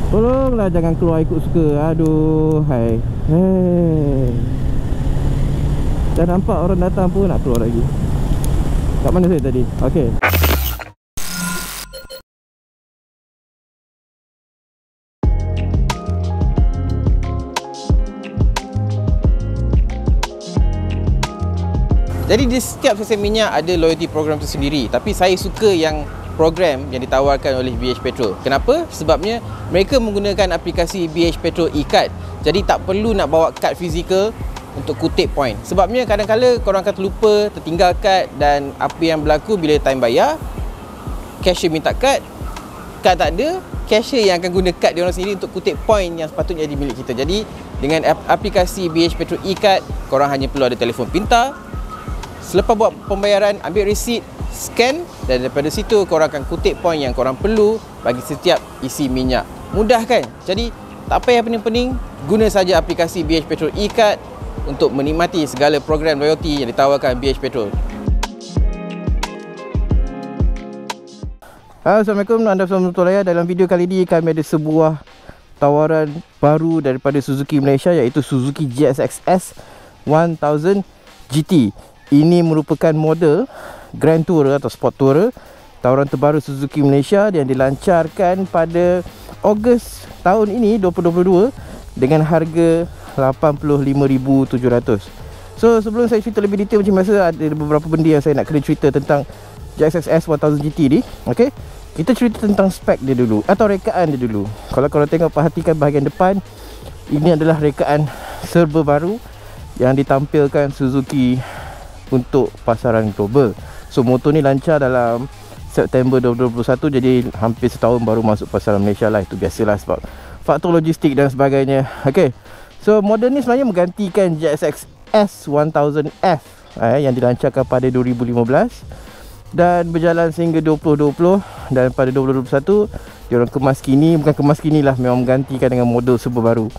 Tolonglah jangan keluar ikut suka. Aduh, hai. Hei. Dah nampak orang datang pun nak keluar lagi. Kat mana saya tadi? Okey. Jadi di setiap stesen minyak ada loyalty program tersendiri. Tapi saya suka yang program yang ditawarkan oleh BH Petrol. Kenapa? Sebabnya mereka menggunakan aplikasi BH Petrol e-card. Jadi tak perlu nak bawa kad fizikal untuk kutip point. Sebabnya kadang-kadang korang akan terlupa, tertinggal kad, dan apa yang berlaku bila time bayar, cashier minta kad tak ada, cashier yang akan guna kad dia orang sendiri untuk kutip point yang sepatutnya jadi milik kita. Jadi dengan aplikasi BH Petrol e-card, korang hanya perlu ada telefon pintar. Selepas buat pembayaran, ambil resit, scan, dan daripada situ korang akan kutip poin yang korang perlu bagi setiap isi minyak. Mudah kan? Jadi tak payah pening-pening, guna saja aplikasi BH Petrol e-card untuk menikmati segala program loyalty yang ditawarkan BH Petrol. Assalamualaikum, anda bersama Tuan Raya. Dalam video kali ini kami ada sebuah tawaran baru daripada Suzuki Malaysia, iaitu Suzuki GSX-S 1000 GT. Ini merupakan model Grand Tourer atau Sport Tourer, tawaran terbaru Suzuki Malaysia yang dilancarkan pada Ogos tahun ini 2022 dengan harga 85,700. So sebelum saya cerita lebih detail, macam biasa ada beberapa benda yang saya nak kena cerita tentang GSX-S 1000 GT ni. Okey, kita cerita tentang spek dia dulu atau rekaan dia dulu. Kalau korang tengok, perhatikan bahagian depan, ini adalah rekaan serba baru yang ditampilkan Suzuki untuk pasaran global. So motor ni lancar dalam September 2021, jadi hampir setahun baru masuk pasaran Malaysia lah. Itu biasalah sebab faktor logistik dan sebagainya. Okay, so model ni sebenarnya menggantikan GSX-S 1000F yang dilancarkan pada 2015 dan berjalan sehingga 2020, dan pada 2021 diorang kemas kini, bukan kemas kini lah, memang menggantikan dengan model serba baru.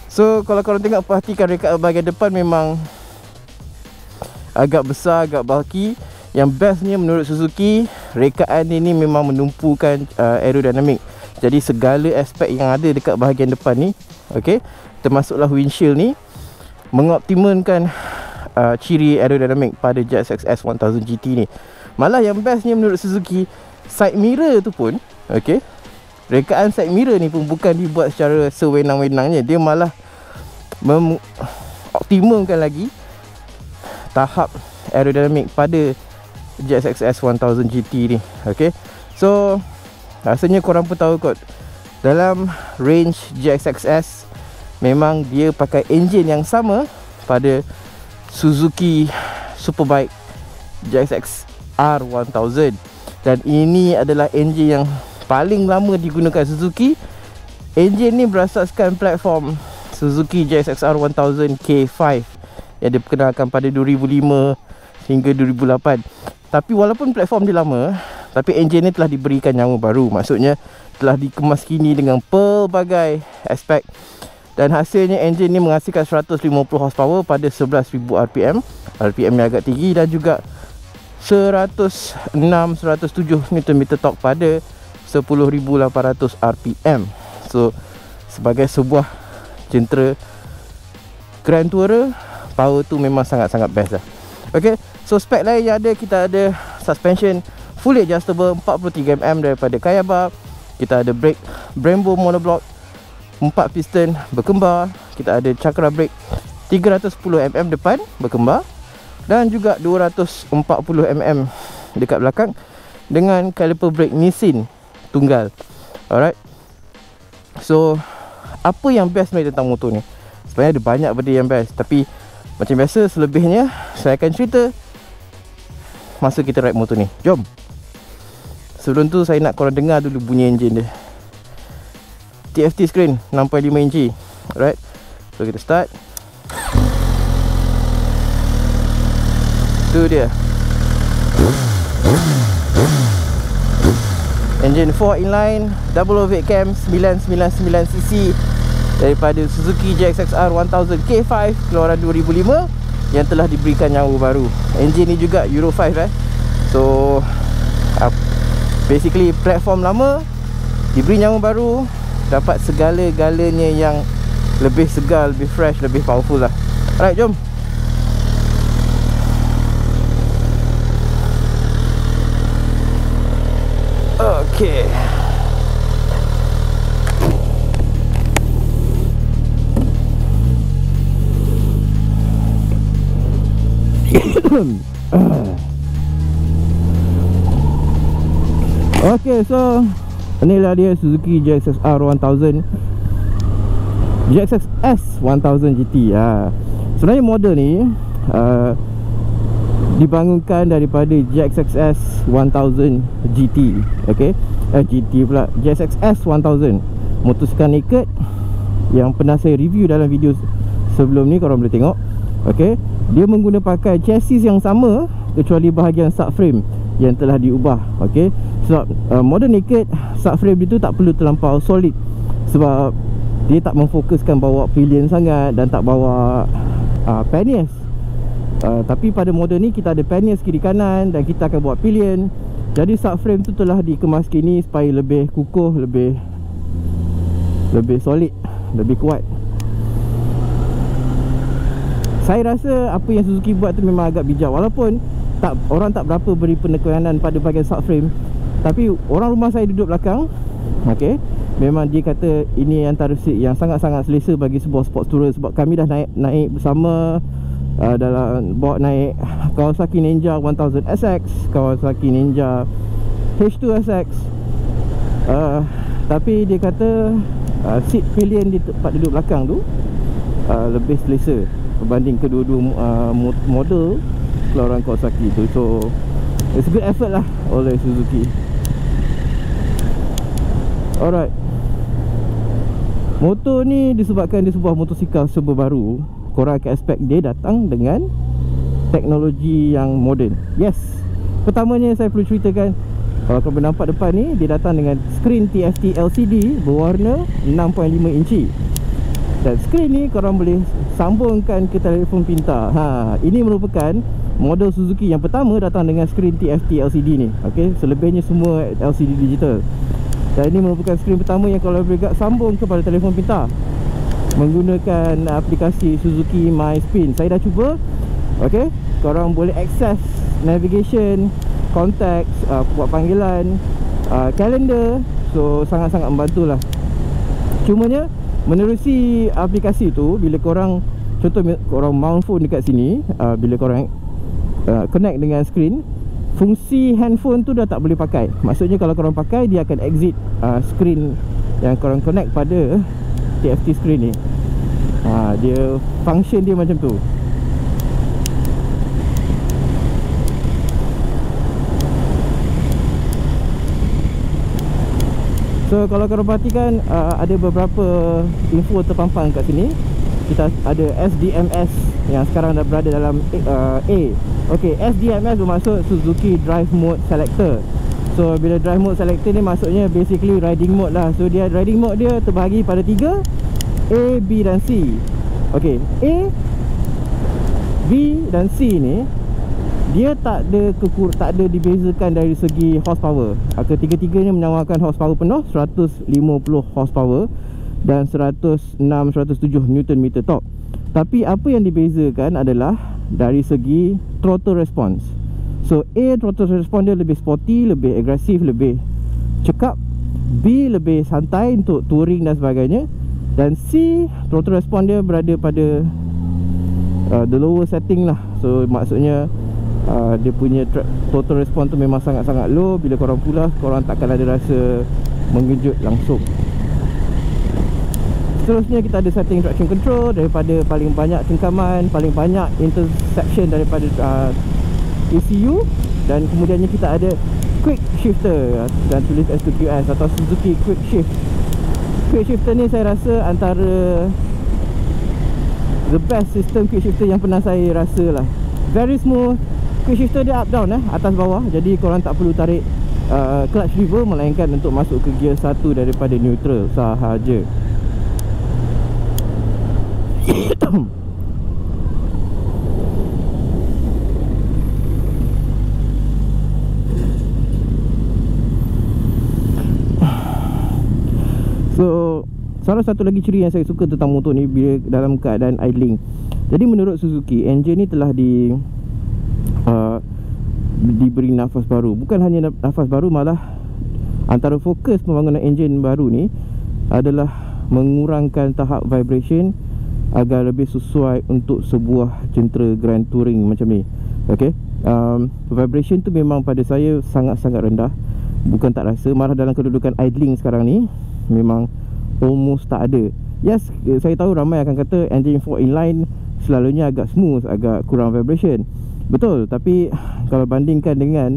So kalau korang tengok, perhatikan rekaan bahagian depan memang agak besar, agak bulky. Yang bestnya menurut Suzuki, rekaan ini memang menumpukan aerodinamik. Jadi segala aspek yang ada dekat bahagian depan ni, okey, termasuklah windshield ni, mengoptimalkan ciri aerodinamik pada GSX-S 1000 GT ni. Malah yang bestnya menurut Suzuki, side mirror tu pun, okey, rekaan side mirror ni pun bukan dibuat secara sewenang-wenangnya. Dia malah mengoptimalkan lagi tahap aerodinamik pada GSX-S 1000 GT ni. Okay, so rasanya korang pun tahu kot, dalam range GSX-S memang dia pakai enjin yang sama pada Suzuki Superbike GSX-R 1000, dan ini adalah enjin yang paling lama digunakan Suzuki. Enjin ni berasaskan platform Suzuki GSX-R 1000 K5 yang diperkenalkan pada 2005 hingga 2008. Tapi walaupun platform dia lama, tapi enjin ni telah diberikan nyawa baru. Maksudnya telah dikemas kini dengan pelbagai aspek, dan hasilnya enjin ni menghasilkan 150 horsepower pada 11,000 RPM. RPM yang agak tinggi, dan juga 106-107 Nm torque pada 10,800 RPM. So sebagai sebuah jentera Grand Tourer, power tu memang sangat-sangat best lah. Okay, so spek lain yang ada, kita ada suspension fully adjustable 43mm daripada Kayaba. Kita ada brake Brembo monoblock 4 piston berkembar. Kita ada cakra brake 310mm depan berkembar, dan juga 240mm dekat belakang dengan caliper brake Nissin tunggal. Alright, so apa yang best tentang motor ni? Sebenarnya ada banyak benda yang best, tapi macam biasa, selebihnya saya akan cerita masa kita ride motor ni. Jom. Sebelum tu saya nak korang dengar dulu bunyi enjin dia. TFT screen 6.5 inci. Alright, so kita start. Tu dia, enjin 4 inline double overhead cam 999cc daripada Suzuki GSX-R 1000 K5 keluaran 2005 yang telah diberikan nyawa baru. Enjin ni juga Euro 5 So basically platform lama diberi nyawa baru, dapat segala-galanya yang lebih segar, lebih fresh, lebih powerful lah. Alright, jom. Okay. Okay, so inilah dia Suzuki GSX-R 1000, GSX-S 1000 GT. Sebenarnya model ni dibangunkan daripada GSX-S 1000 GT. Okay, GT pula, GSX-S 1000 motosikal naked yang pernah saya review dalam video sebelum ni, korang boleh tengok. Okay, dia menggunakan pakai chassis yang sama kecuali bahagian subframe yang telah diubah. Okay, sebab model naked subframe itu tak perlu terlampau solid sebab dia tak memfokuskan bawa pillion sangat dan tak bawa panniers. Tapi pada model ni kita ada panniers kiri kanan dan kita akan buat pillion. Jadi subframe tu telah dikemas kini supaya lebih kukuh, lebih solid, lebih kuat. Saya rasa apa yang Suzuki buat tu memang agak bijak, walaupun orang tak berapa beri penekanan pada bahagian subframe. Tapi orang rumah saya duduk belakang, okay, memang dia kata ini antara seat yang sangat-sangat selesa bagi sebuah sports tourer. Sebab kami dah naik bersama, dalam bawa naik Kawasaki Ninja 1000 SX, Kawasaki Ninja H2 SX. Tapi dia kata seat pillion di tempat duduk belakang tu lebih selesa berbanding kedua-dua model keluaran Kawasaki tu. So it's a good effort lah oleh Suzuki. Alright, motor ni disebabkan dia sebuah motosikal serba baru, korang akan expect dia datang dengan teknologi yang moden. Yes, pertamanya saya perlu ceritakan, kalau korang nampak depan ni, dia datang dengan skrin TFT LCD berwarna 6.5 inci. Dan skrin ni korang boleh sambungkan ke telefon pintar. Ini merupakan model Suzuki yang pertama datang dengan skrin TFT LCD ni. Okay, selebihnya semua LCD digital. Dan ini merupakan skrin pertama yang kalau boleh sambung kepada telefon pintar menggunakan aplikasi Suzuki My Spin. Saya dah cuba. Okay, korang boleh akses navigation, contacts, buat panggilan, kalender. So sangat-sangat membantulah. Cumanya menerusi aplikasi tu, bila korang, contoh korang mount phone dekat sini, bila korang connect dengan skrin, fungsi handphone tu dah tak boleh pakai. Maksudnya kalau korang pakai, dia akan exit skrin yang korang connect pada TFT screen ni. Dia function dia macam tu. So kalau korang perhatikan, ada beberapa info terpampang kat sini. Kita ada SDMS yang sekarang dah berada dalam A. Okay, SDMS bermaksud Suzuki Drive Mode Selector. So bila Drive Mode Selector ni maksudnya basically riding mode lah. So dia riding mode dia terbahagi pada 3, A, B dan C. Okay, A, B dan C ni dia tak ada dibezakan dari segi horsepower. Ketiga-tiganya menawarkan horsepower penuh 150 horsepower dan 106-107 Nm torque. Tapi apa yang dibezakan adalah dari segi throttle response. So A, throttle response dia lebih sporty, lebih agresif, lebih cekap. B, lebih santai untuk touring dan sebagainya. Dan C, throttle response dia berada pada the lower setting lah. So maksudnya dia punya total response tu memang sangat-sangat low. Bila korang pulas, korang takkan ada rasa mengejut langsung. Seterusnya kita ada setting traction control, daripada paling banyak cengkaman, paling banyak interception daripada ECU. Dan kemudiannya kita ada quick shifter dan tulis S2QS atau Suzuki quick shift. Quick shifter ni saya rasa antara the best system quick shifter yang pernah saya rasa lah. Very smooth. Quick shifter dia up down atas bawah. Jadi korang tak perlu tarik clutch lever, melainkan untuk masuk ke gear 1 daripada neutral sahaja. So salah satu lagi ciri yang saya suka tentang motor ni bila dalam keadaan idling. Jadi menurut Suzuki, enjin ni telah diberi nafas baru. Bukan hanya nafas baru, malah antara fokus pembangunan enjin baru ni adalah mengurangkan tahap vibration agar lebih sesuai untuk sebuah jentera Grand Touring macam ni. Okay, vibration tu memang pada saya sangat-sangat rendah. Bukan tak rasa, malah dalam kedudukan idling sekarang ni memang almost tak ada. Yes, saya tahu ramai akan kata engine 4 inline selalunya agak smooth, agak kurang vibration. Betul, tapi kalau bandingkan dengan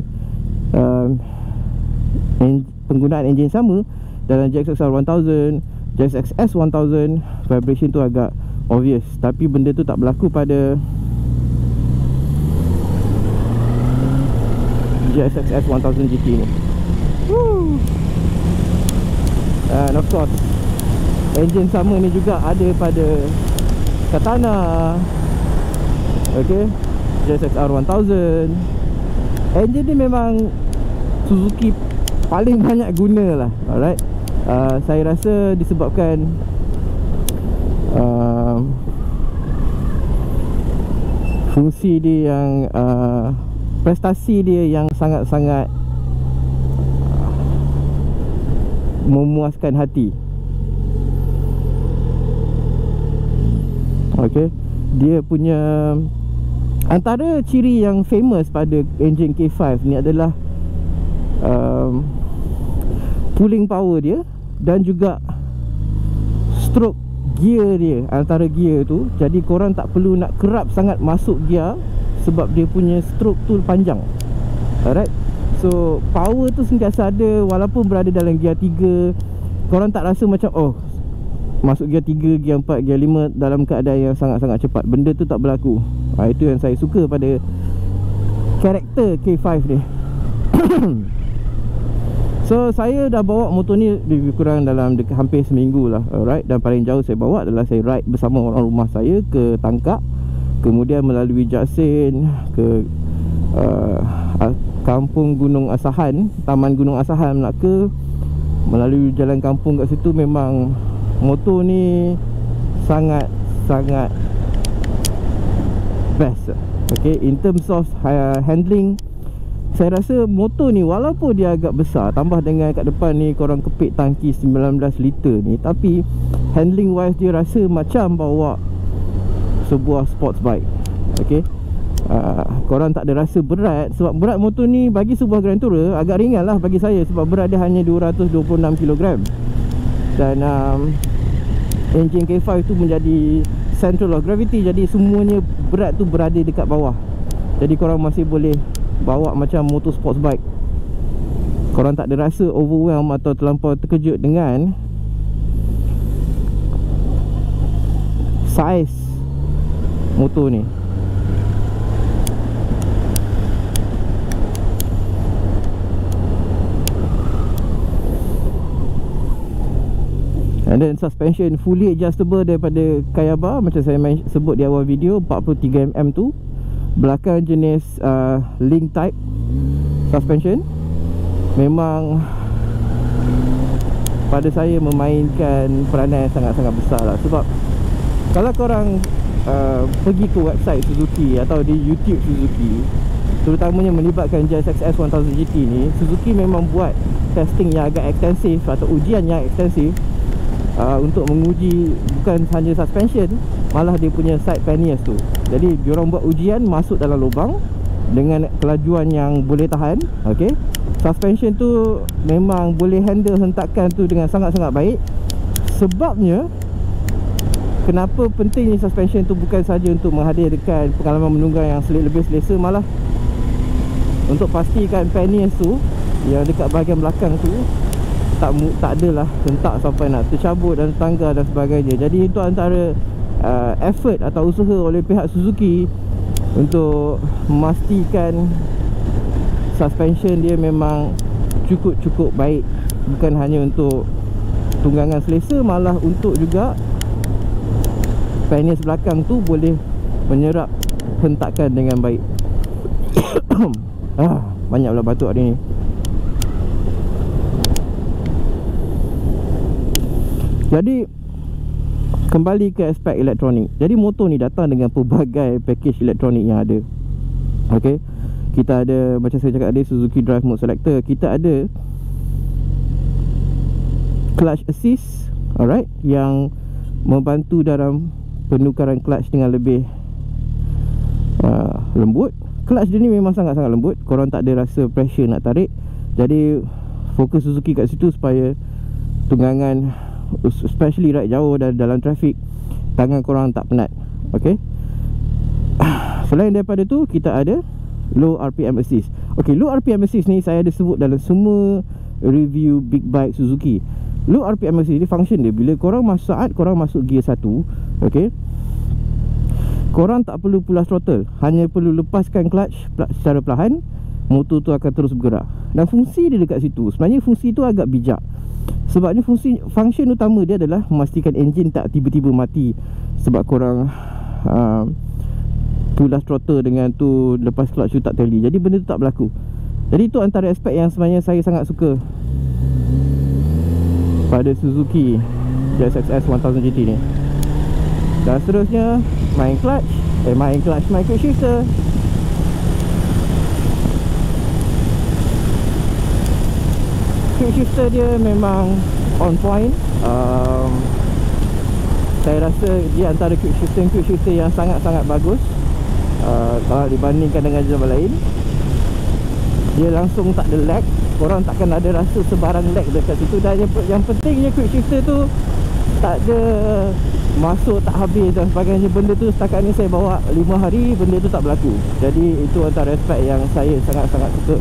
penggunaan enjin sama dalam JXXR 1000, JXXS 1000, vibration tu agak obvious. Tapi benda tu tak berlaku pada JXXS 1000 GT ni. And of course, enjin sama ni juga ada pada Katana, okay, JXXR 1000. Enjin ni memang Suzuki paling banyak guna lah. Alright, saya rasa disebabkan fungsi dia yang prestasi dia yang sangat-sangat memuaskan hati. Okay, dia punya antara ciri yang famous pada enjin K5 ni adalah pulling power dia dan juga stroke gear dia, antara gear tu. Jadi korang tak perlu nak kerap sangat masuk gear sebab dia punya stroke tu panjang. Alright, so power tu sentiasa ada walaupun berada dalam gear 3. Korang tak rasa macam oh, masuk gear 3, gear 4, gear 5 dalam keadaan yang sangat-sangat cepat. Benda tu tak berlaku. Itu yang saya suka pada karakter K5 ni. So saya dah bawa motor ni lebih kurang dalam hampir seminggu lah. Alright, dan paling jauh saya bawa adalah saya ride bersama orang rumah saya ke Tangkak, kemudian melalui Jaksin ke Kampung Gunung Asahan, Taman Gunung Asahan Melaka, melalui jalan kampung kat situ. Memang motor ni sangat-sangat best. Okay, in terms of handling, saya rasa motor ni walaupun dia agak besar, tambah dengan kat depan ni korang kepit tangki 19 liter ni, tapi handling wise dia rasa macam bawa sebuah sports bike. Okay, korang tak ada rasa berat. Sebab berat motor ni bagi sebuah Grand Tourer agak ringan lah bagi saya, sebab berat dia hanya 226 kg. Dan enjin K5 tu menjadi central of gravity, jadi semuanya berat tu berada dekat bawah. Jadi korang masih boleh bawa macam motor sports bike. Korang tak ada rasa overwhelm atau terlampau terkejut dengan saiz motor ni. And then suspension fully adjustable daripada Kayaba, macam saya sebut di awal video, 43mm tu. Belakang jenis link type suspension. Memang pada saya memainkan peranan yang sangat-sangat besar lah. Sebab kalau korang pergi ke website Suzuki atau di YouTube Suzuki, terutamanya melibatkan JXXS 1000 GT ni, Suzuki memang buat testing yang agak ekstensif atau ujian yang ekstensif untuk menguji bukan hanya suspension, malah dia punya side panniers tu. Jadi diorang buat ujian masuk dalam lubang dengan kelajuan yang boleh tahan. Okay, suspension tu memang boleh handle hentakan tu dengan sangat-sangat baik. Sebabnya kenapa pentingnya suspension tu bukan saja untuk menghadirkan pengalaman menunggang yang lebih selesa, malah untuk pastikan panniers tu yang dekat bahagian belakang tu tak adalah hentak sampai nak tercabut dan tangga dan sebagainya. Jadi itu antara effort atau usaha oleh pihak Suzuki untuk memastikan suspension dia memang cukup baik. Bukan hanya untuk tunggangan selesa, malah untuk juga panniers belakang tu boleh menyerap hentakan dengan baik. Banyak pula batuk hari ni. Jadi kembali ke aspek elektronik. Jadi motor ni datang dengan pelbagai package elektronik yang ada. Okay, kita ada, macam saya cakap tadi, Suzuki Drive Mode Selector. Kita ada clutch assist, alright, yang membantu dalam penukaran clutch dengan lebih lembut. Clutch dia ni memang sangat-sangat lembut. Korang tak ada rasa pressure nak tarik. Jadi fokus Suzuki kat situ supaya tunggangan, especially right jauh dan dalam trafik, tangan korang tak penat. Okay, selain daripada tu, kita ada low RPM assist. Okay, low RPM assist ni saya ada sebut dalam semua review big bike Suzuki. Low RPM assist ni function dia bila korang saat korang masuk gear 1, okay, korang tak perlu pulas throttle, hanya perlu lepaskan clutch secara perlahan, motor tu akan terus bergerak. Dan fungsi dia dekat situ, sebenarnya fungsi tu agak bijak. Sebabnya function utama dia adalah memastikan enjin tak tiba-tiba mati sebab korang pulas throttle dengan tu, lepas clutch tu tak tally. Jadi benda tu tak berlaku. Jadi itu antara aspek yang sebenarnya saya sangat suka pada Suzuki JSX-S 1000 GT ni. Dan seterusnya, main quick shifter. Quick shifter dia memang on point. Saya rasa dia antara quick shifter yang sangat-sangat bagus. Kalau dibandingkan dengan jenis lain, dia langsung tak ada lag. Korang takkan ada rasa sebarang lag dekat situ. Dan yang pentingnya quick shifter tu tak ada masuk tak habis dan sebagainya. Benda tu setakat ni saya bawa 5 hari, benda tu tak berlaku. Jadi itu antara aspek yang saya sangat-sangat suka.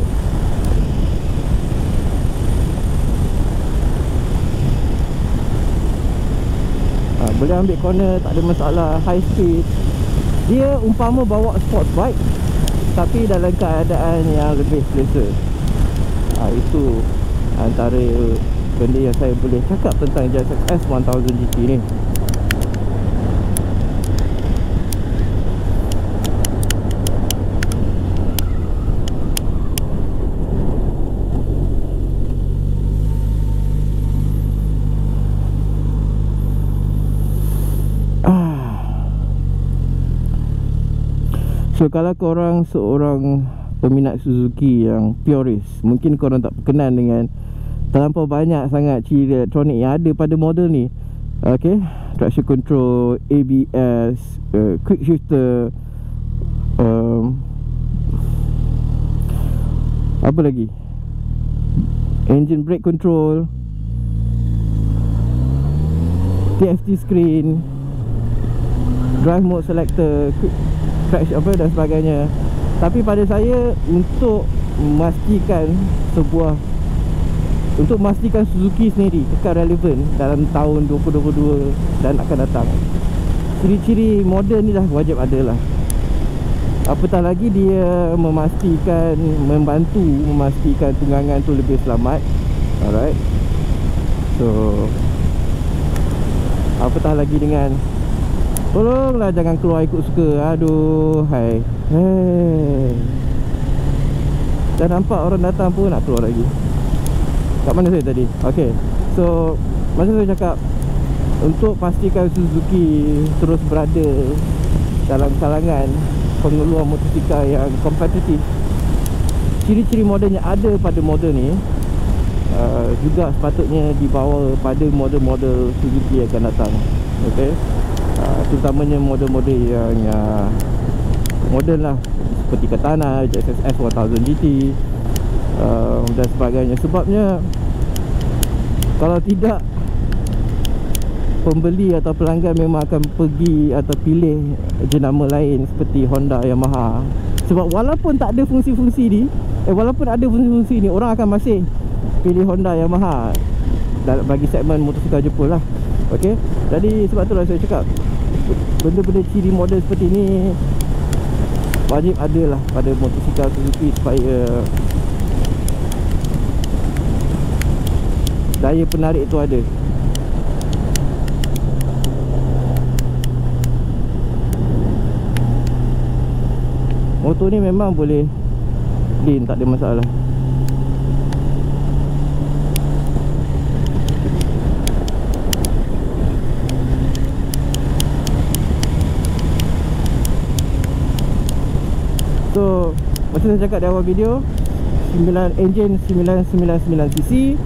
Boleh ambil corner, tak ada masalah. High speed. Dia umpama bawa sports bike tapi dalam keadaan yang lebih selesa. Itu antara benda yang saya boleh cakap tentang JSX-S 1000 GT ni. So kalau korang seorang peminat Suzuki yang purist, mungkin korang tak berkenan dengan terlampau banyak sangat ciri elektronik yang ada pada model ni. Okay, traction control, ABS, quick shifter, apa lagi, engine brake control, TFT screen, drive mode selector, traction apa dan sebagainya. Tapi pada saya, untuk memastikan Suzuki sendiri kekal relevan dalam tahun 2022 dan akan datang, ciri-ciri moden ni dah wajib ada lah. Apatah lagi dia membantu memastikan tunggangan tu lebih selamat. Alright. So apatah lagi dengan tolonglah jangan keluar ikut suka. Aduh, hai. Dah nampak orang datang pun nak keluar lagi. Kat mana saya tadi? Okay, so macam saya cakap, untuk pastikan Suzuki terus berada dalam kalangan pengeluar motosikal yang kompetitif, ciri-ciri moden yang ada pada model ni juga sepatutnya dibawa pada model-model Suzuki yang akan datang. Okay, terutamanya model-model yang moden lah, seperti Katana, JSX-S 1000 GT dan sebagainya. Sebabnya kalau tidak, pembeli atau pelanggan memang akan pergi atau pilih jenama lain seperti Honda, Yamaha. Sebab walaupun tak ada fungsi-fungsi ni, walaupun ada fungsi-fungsi ni, orang akan masih pilih Honda, Yamaha bagi segmen motosikal Jepun lah. Okay, jadi sebab itulah saya cakap, benda-benda ciri model seperti ni wajib ada lah pada motosikal Suzuki supaya daya penarik tu ada. Motor ni memang boleh lean, tak ada masalah. So macam saya cakap di awal video, engine 999cc,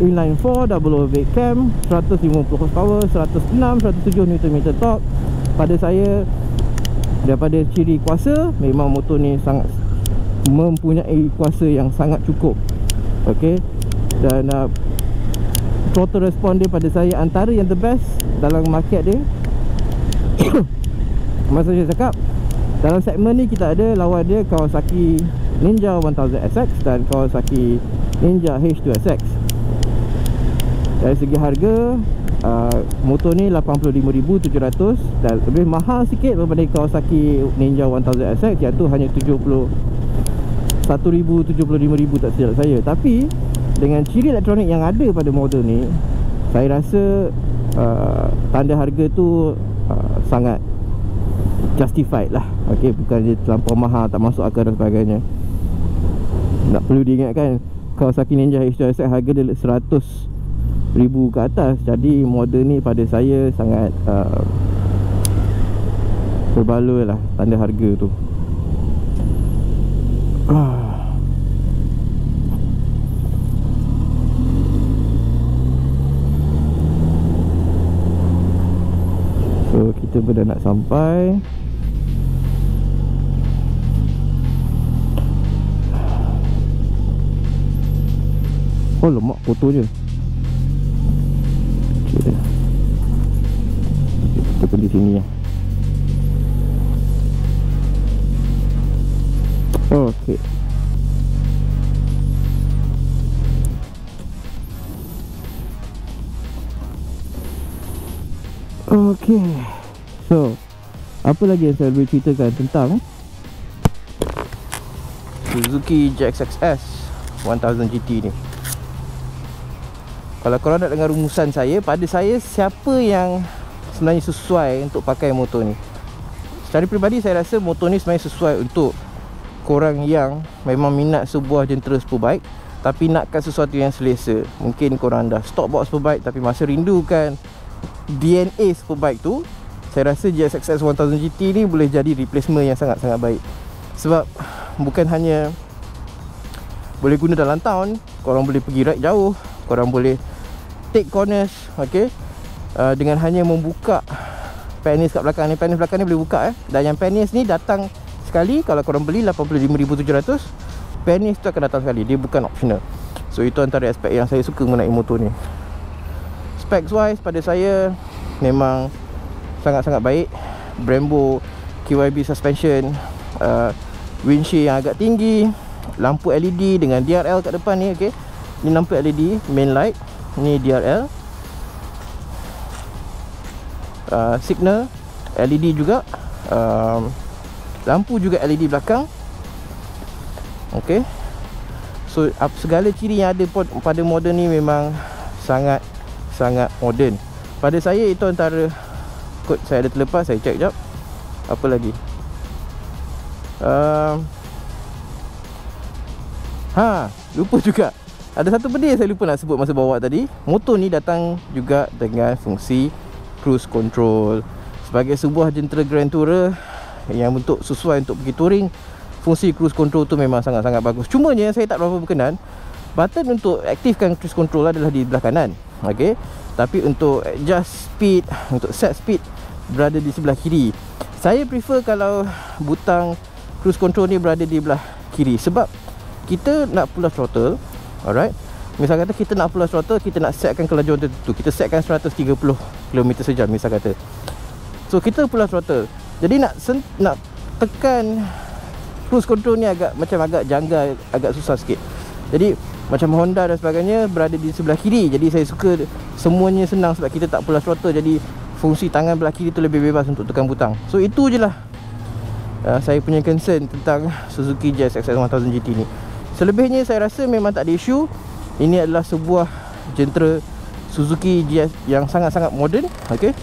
inline 4, double overhead cam, 150 horsepower, 106, 107 Nm torque. Pada saya, daripada ciri kuasa, memang motor ni sangat mempunyai kuasa yang sangat cukup. Okey. Dan throttle response dia pada saya antara yang the best dalam market dia. Masa saya cakap, dalam segmen ni kita ada lawan dia Kawasaki Ninja 1000SX dan Kawasaki Ninja H2SX. Dari segi harga, motor ni 85,700 dan lebih mahal sikit daripada Kawasaki Ninja 1000SX, iaitu hanya 71,000-75,000 tak silap saya. Tapi dengan ciri elektronik yang ada pada model ni, saya rasa tanda harga tu sangat justified lah. Okey, bukan dia terlampau mahal, tak masuk akal dan sebagainya. Nak perlu diingatkan, Kawasaki Ninja H2SX harga dia 100,000 ke atas. Jadi model ni pada saya sangat berbaloi lah tanda harga tu. So kita pun dah nak sampai. Oh lemak fotonya. Okay. Kita pun di sini ya. Okey. Okey. So, apa lagi yang saya boleh ceritakan tentang Suzuki GSX-S 1000 GT ni? Kalau korang nak dengar rumusan saya, pada saya siapa yang sebenarnya sesuai untuk pakai motor ni? Secara peribadi saya rasa motor ni sebenarnya sesuai untuk korang yang memang minat sebuah jentera superbike tapi nakkan sesuatu yang selesa. Mungkin korang dah stock bawa superbike tapi masih rindukan DNA superbike tu. Saya rasa GSX-S 1000 GT ni boleh jadi replacement yang sangat-sangat baik. Sebab bukan hanya boleh guna dalam town, korang boleh pergi ride jauh, korang boleh take corners, okay? Dengan hanya membuka penis kat belakang ni. Penis belakang ni boleh buka dan yang penis ni datang sekali. Kalau korang beli 85,700, penis tu akan datang sekali, dia bukan optional. So itu antara aspek yang saya suka mengenai motor ni. Specs wise pada saya memang sangat-sangat baik. Brembo KYB suspension, windshield yang agak tinggi, lampu LED dengan DRL kat depan ni, okay? Ni lampu LED main light, ni DRL, signal LED juga, lampu juga LED belakang. Okay. So segala ciri yang ada pada model ni memang sangat moden. Pada saya itu antara, kod saya ada terlepas, saya check jap. Apa lagi? Lupa juga. Ada satu benda yang saya lupa nak sebut masa bawa tadi. Motor ni datang juga dengan fungsi cruise control. Sebagai sebuah jentera Grand Tourer yang sesuai untuk pergi touring, fungsi cruise control tu memang sangat-sangat bagus. Cumanya saya tak berapa berkenan, button untuk aktifkan cruise control adalah di belah kanan, okay? Tapi untuk adjust speed, untuk set speed, berada di sebelah kiri. Saya prefer kalau butang cruise control ni berada di belah kiri. Sebab kita nak pull off throttle, alright, misal kata kita nak pull off throttle, kita nak setkan kelajuan tertentu, kita setkan 130 km sejam misal kata. So kita pull off throttle, jadi nak tekan cruise control ni agak janggal, agak susah sikit. Jadi macam Honda dan sebagainya berada di sebelah kiri. Jadi saya suka semuanya senang sebab kita tak pull off throttle. Jadi fungsi tangan belah kiri tu lebih bebas untuk tekan butang. So itu je lah saya punya concern tentang Suzuki GSX-S 1000 GT ni. Selebihnya saya rasa memang tak ada isu. Ini adalah sebuah jentera Suzuki GS yang sangat-sangat moden, okay?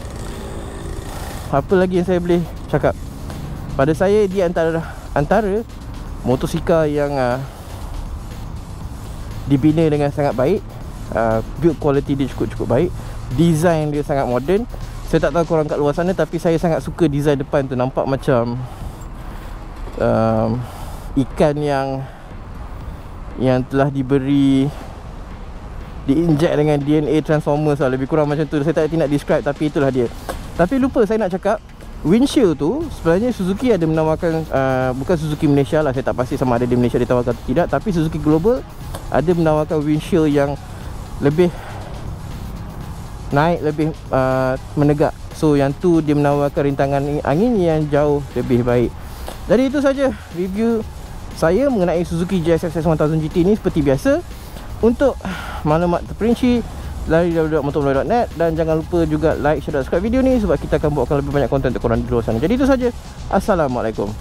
Apa lagi yang saya boleh cakap? Pada saya dia antara motosikal yang dibina dengan sangat baik. Build quality dia cukup baik. Design dia sangat moden. Saya tak tahu korang kat luar sana, tapi saya sangat suka design depan tu. Nampak macam ikan yang telah diinjek dengan DNA Transformers lah. Lebih kurang macam tu. Saya tak nak describe, tapi itulah dia. Tapi lupa saya nak cakap, windshield tu sebenarnya Suzuki ada menawarkan, bukan Suzuki Malaysia lah, saya tak pasti sama ada di Malaysia ditawarkan atau tidak, tapi Suzuki Global ada menawarkan windshield yang lebih naik, lebih menegak. So yang tu dia menawarkan rintangan angin yang jauh lebih baik. Jadi itu saja review saya mengenai Suzuki GSX-S 1000 GT ni. Seperti biasa, untuk maklumat terperinci lari www.motormelayu.net, dan jangan lupa juga like, share dan subscribe video ni sebab kita akan buatkan lebih banyak konten untuk korang di luar sana. Jadi itu saja. Assalamualaikum.